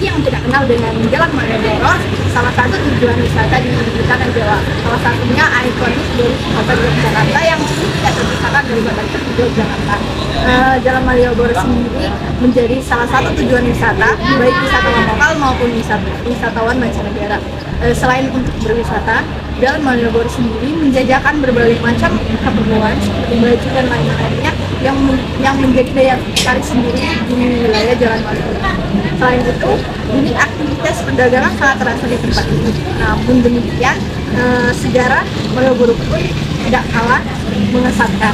bagi yang tidak kenal dengan Jalan Malioboro, salah satu tujuan wisata di Tanah Jawa. Salah satunya ikonis dari kota Yogyakarta yang tidak terpisahkan dari kota Yogyakarta. Jalan Malioboro sendiri menjadi salah satu tujuan wisata, baik wisatawan lokal maupun wisatawan mancanegara. Selain untuk berwisata, Jalan Malioboro sendiri menjajakan berbagai macam keperluan seperti baju dan lain-lainnya yang menjadi daya tarik sendiri di wilayah Jalan Malioboro. Selain itu, unit aktivitas perdagangan sangat terasa di tempat ini. Namun demikian, sejarah Malioboro pun tidak kalah mengesankan.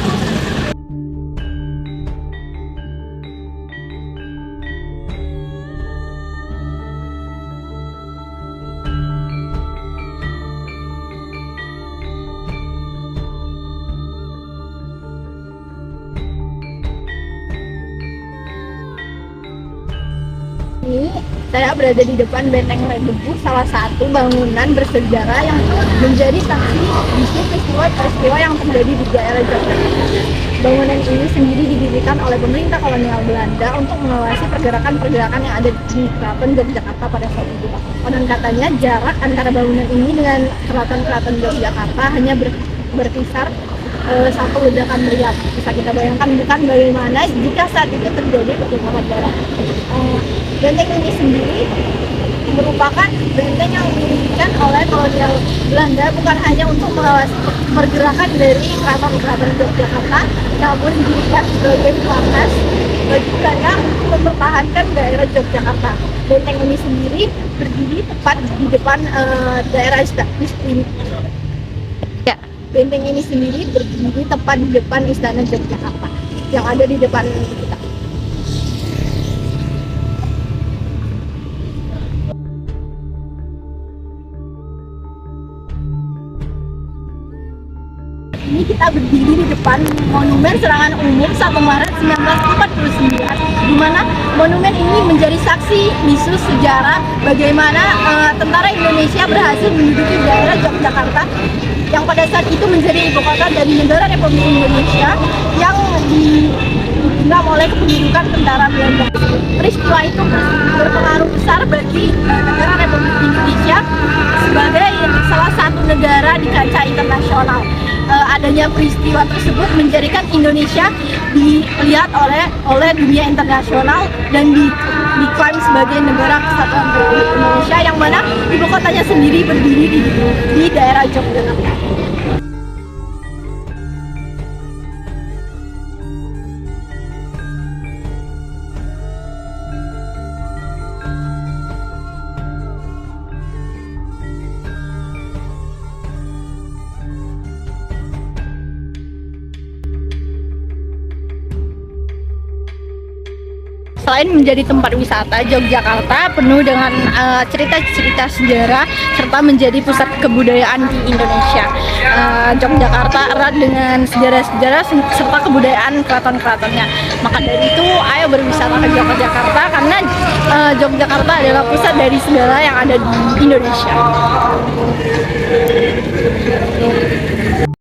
Ini saya berada di depan Benteng Ledebu, salah satu bangunan bersejarah yang menjadi saksi bisu peristiwa yang terjadi di daerah Yogyakarta. Bangunan ini sendiri didirikan oleh pemerintah kolonial Belanda untuk mengawasi pergerakan-pergerakan yang ada di Keraton Yogyakarta pada saat itu. Konon katanya jarak antara bangunan ini dengan keraton Yogyakarta hanya berkisar satu ledakan meriam. Bisa kita bayangkan bukan bagaimana jika saat itu terjadi pertumpahan darah. Benteng ini sendiri merupakan benteng yang didirikan oleh kolonial Belanda bukan hanya untuk mengawasi pergerakan dari keraton Yogyakarta, namun didirikan sebagai markas bagi mereka mempertahankan daerah Yogyakarta. Benteng ini sendiri berdiri tepat di depan daerah Istana. Benteng ini sendiri berdiri tepat di depan Istana Yogyakarta yang ada di depan kita. Ini kita berdiri di depan Monumen Serangan Umum 1 Maret 1949, di mana monumen ini menjadi saksi bisu sejarah bagaimana tentara Indonesia berhasil menduduki daerah Yogyakarta yang pada saat itu menjadi ibu kota dari negara Republik Indonesia yang digenggam oleh kependudukan tentara Belanda. Peristiwa itu berpengaruh besar bagi negara Republik Indonesia sebagai salah satu negara di kancah internasional. Adanya peristiwa tersebut menjadikan Indonesia dilihat oleh dunia internasional dan diklaim sebagai negara kesatuan Republik Indonesia yang mana ibu kotanya sendiri berdiri di daerah Yogyakarta. Selain menjadi tempat wisata, Yogyakarta penuh dengan cerita-cerita sejarah serta menjadi pusat kebudayaan di Indonesia. Yogyakarta erat dengan sejarah-sejarah serta kebudayaan keraton-keratonnya. Maka dari itu, ayo berwisata ke Yogyakarta karena Yogyakarta adalah pusat dari segala yang ada di Indonesia.